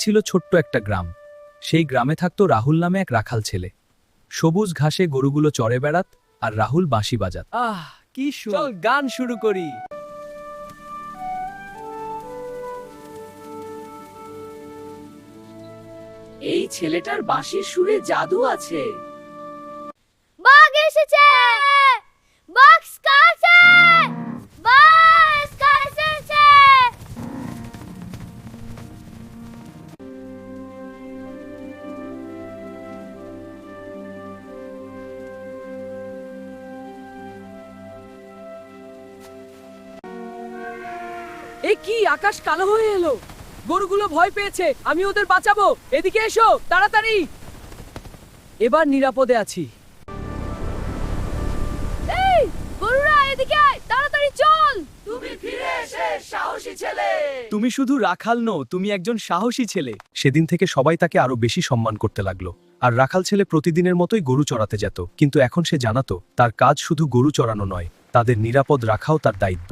ছিল ছোট্ট একটা গ্রাম। সেই গ্রামে থাকতো রাহুল নামে এক রাখাল ছেলে। সবুজ ঘাসে গরুগুলো চড়ে বেড়াত, আর রাহুল বাঁশি বাজাত। কি চল গান শুরু করি। এই ছেলেটার বাঁশির সুরে জাদু আছে। বাঘ এসেছে, বাঘ কাছে, বাঘ এসেছে। এ কি, আকাশ কালো হয়ে এলো। গরুগুলো ভয় পেয়েছে, আমি ওদের বাঁচাবো। এদিকে এসো তাড়াতাড়ি। এবার নিরাপদে আছি। এই গরুরা, এদিকে আয়, তাড়াতাড়ি চল। তুমি ফিরে এসে সাহসী ছেলে। তুমি শুধু রাখাল নও, তুমি একজন সাহসী ছেলে। সেদিন থেকে সবাই তাকে আরো বেশি সম্মান করতে লাগলো। আর রাখাল ছেলে প্রতিদিনের মতোই গরু চড়াতে যেত, কিন্তু এখন সে জানাতো তার কাজ শুধু গরু চড়ানো নয়, তাদের নিরাপদ রাখাও তার দায়িত্ব।